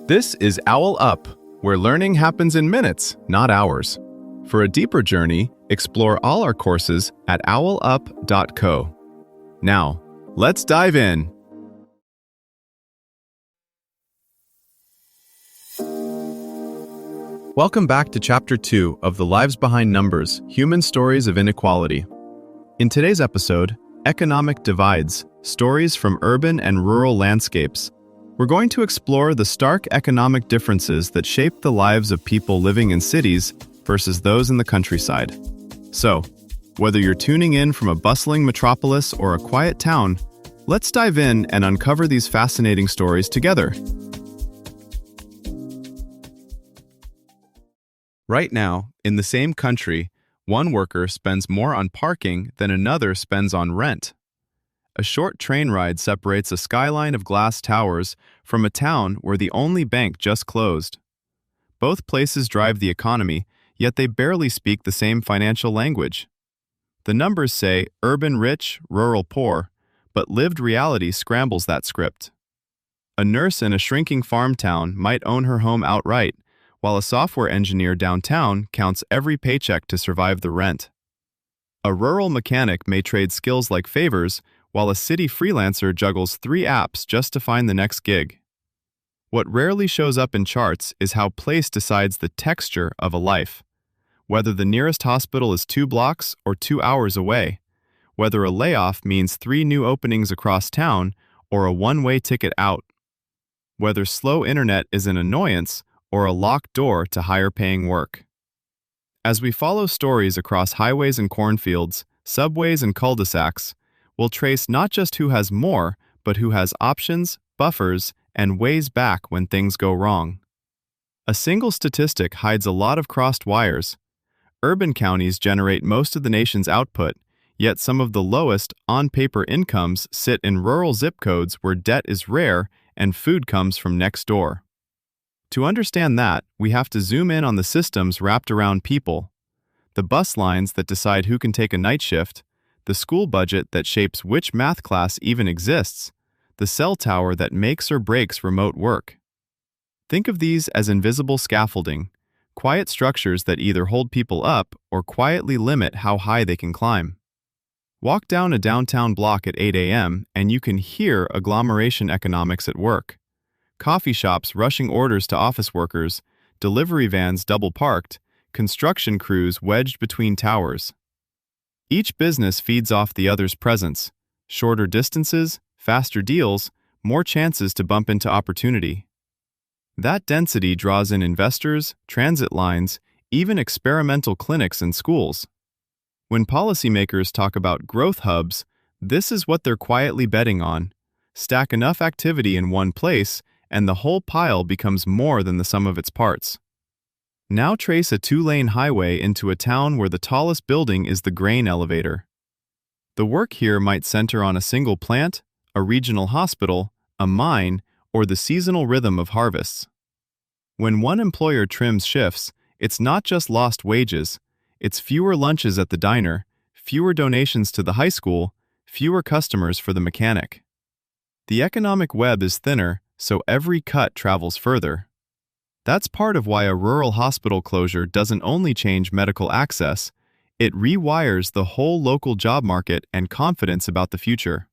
This is OwlUp, where learning happens in minutes, not hours. For a deeper journey, explore all our courses at owlup.co. Now, let's dive in. Welcome back to Chapter 2 of The Lives Behind Numbers, Human Stories of Inequality. In today's episode, Economic Divides, Stories from Urban and Rural Landscapes, we're going to explore the stark economic differences that shape the lives of people living in cities versus those in the countryside. So, whether you're tuning in from a bustling metropolis or a quiet town, let's dive in and uncover these fascinating stories together. Right now, in the same country, one worker spends more on parking than another spends on rent. A short train ride separates a skyline of glass towers from a town where the only bank just closed. Both places drive the economy, yet they barely speak the same financial language. The numbers say urban rich, rural poor, but lived reality scrambles that script. A nurse in a shrinking farm town might own her home outright, while a software engineer downtown counts every paycheck to survive the rent. A rural mechanic may trade skills like favors, while a city freelancer juggles 3 apps just to find the next gig. What rarely shows up in charts is how place decides the texture of a life. Whether the nearest hospital is 2 blocks or 2 hours away, whether a layoff means 3 new openings across town or a one-way ticket out, whether slow internet is an annoyance or a locked door to higher-paying work. As we follow stories across highways and cornfields, subways and cul-de-sacs, we'll trace not just who has more, but who has options, buffers, and ways back when things go wrong. A single statistic hides a lot of crossed wires. Urban counties generate most of the nation's output, yet some of the lowest on-paper incomes sit in rural zip codes where debt is rare and food comes from next door. To understand that, we have to zoom in on the systems wrapped around people. The bus lines that decide who can take a night shift, the school budget that shapes which math class even exists, the cell tower that makes or breaks remote work. Think of these as invisible scaffolding, quiet structures that either hold people up or quietly limit how high they can climb. Walk down a downtown block at 8 a.m. and you can hear agglomeration economics at work. Coffee shops rushing orders to office workers, delivery vans double-parked, construction crews wedged between towers. Each business feeds off the other's presence. Shorter distances, faster deals, more chances to bump into opportunity. That density draws in investors, transit lines, even experimental clinics and schools. When policymakers talk about growth hubs, this is what they're quietly betting on. Stack enough activity in one place, and the whole pile becomes more than the sum of its parts. Now trace a 2-lane highway into a town where the tallest building is the grain elevator. The work here might center on a single plant, a regional hospital, a mine, or the seasonal rhythm of harvests. When one employer trims shifts, it's not just lost wages, it's fewer lunches at the diner, fewer donations to the high school, fewer customers for the mechanic. The economic web is thinner, so every cut travels further. That's part of why a rural hospital closure doesn't only change medical access, it rewires the whole local job market and confidence about the future.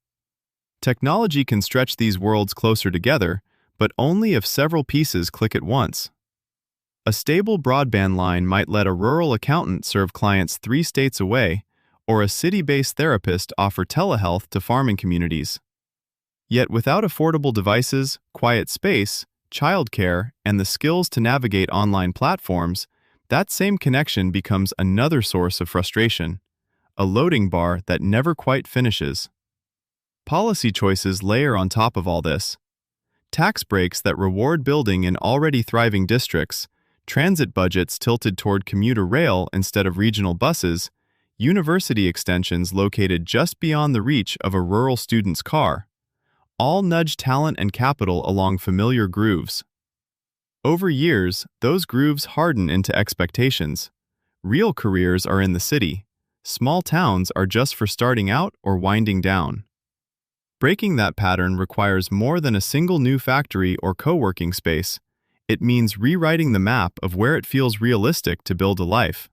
Technology can stretch these worlds closer together, but only if several pieces click at once. A stable broadband line might let a rural accountant serve clients 3 states away, or a city-based therapist offer telehealth to farming communities. Yet without affordable devices, quiet space, childcare, and the skills to navigate online platforms, that same connection becomes another source of frustration, a loading bar that never quite finishes. Policy choices layer on top of all this. Tax breaks that reward building in already thriving districts, transit budgets tilted toward commuter rail instead of regional buses, university extensions located just beyond the reach of a rural student's car. All nudge talent and capital along familiar grooves. Over years, those grooves harden into expectations. Real careers are in the city. Small towns are just for starting out or winding down. Breaking that pattern requires more than a single new factory or co-working space. It means rewriting the map of where it feels realistic to build a life.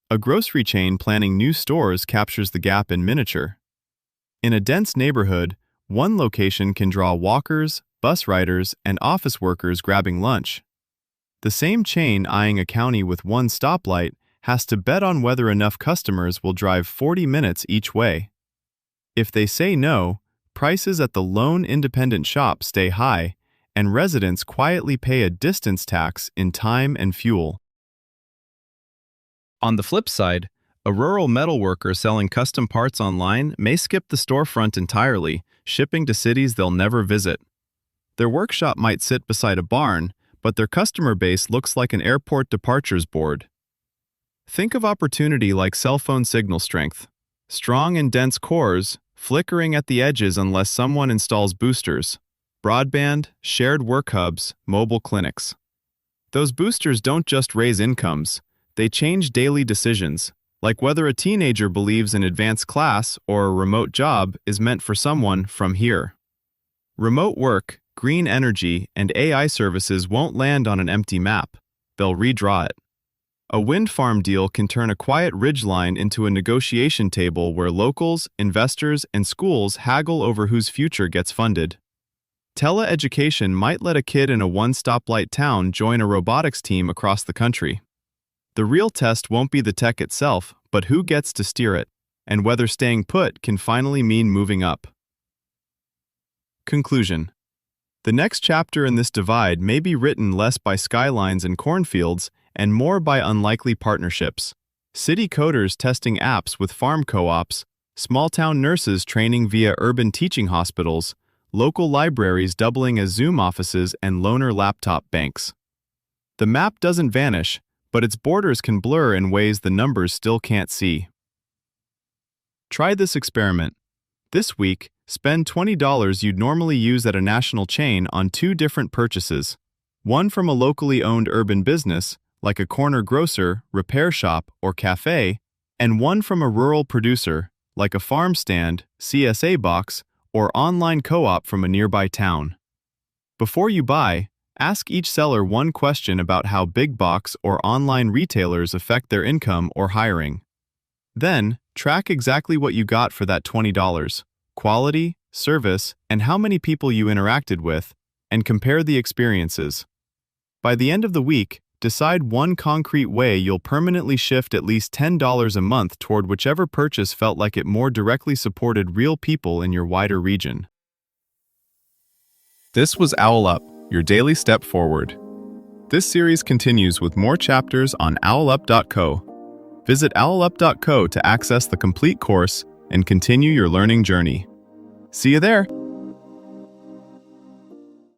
A grocery chain planning new stores captures the gap in miniature. In a dense neighborhood, one location can draw walkers, bus riders, and office workers grabbing lunch. The same chain eyeing a county with one stoplight has to bet on whether enough customers will drive 40 minutes each way. If they say no, prices at the lone independent shop stay high, and residents quietly pay a distance tax in time and fuel. On the flip side, a rural metalworker selling custom parts online may skip the storefront entirely, shipping to cities they'll never visit. Their workshop might sit beside a barn, but their customer base looks like an airport departures board. Think of opportunity like cell phone signal strength. Strong and dense cores, flickering at the edges unless someone installs boosters. Broadband, shared work hubs, mobile clinics. Those boosters don't just raise incomes, they change daily decisions, like whether a teenager believes an advanced class or a remote job is meant for someone from here. Remote work, green energy, and AI services won't land on an empty map. They'll redraw it. A wind farm deal can turn a quiet ridgeline into a negotiation table where locals, investors, and schools haggle over whose future gets funded. Teleeducation might let a kid in a one-stoplight town join a robotics team across the country. The real test won't be the tech itself, but who gets to steer it, and whether staying put can finally mean moving up. Conclusion. The next chapter in this divide may be written less by skylines and cornfields and more by unlikely partnerships. City coders testing apps with farm co-ops, small-town nurses training via urban teaching hospitals, local libraries doubling as Zoom offices and loaner laptop banks. The map doesn't vanish, but its borders can blur in ways the numbers still can't see. Try this experiment. This week, spend $20 you'd normally use at a national chain on 2 different purchases. One from a locally owned urban business, like a corner grocer, repair shop, or cafe, and one from a rural producer, like a farm stand, CSA box, or online co-op from a nearby town. Before you buy, ask each seller one question about how big box or online retailers affect their income or hiring. Then, track exactly what you got for that $20, quality, service, and how many people you interacted with, and compare the experiences. By the end of the week, decide one concrete way you'll permanently shift at least $10 a month toward whichever purchase felt like it more directly supported real people in your wider region. This was OwlUp, your daily step forward. This series continues with more chapters on OwlUp.co. Visit OwlUp.co to access the complete course and continue your learning journey. See you there!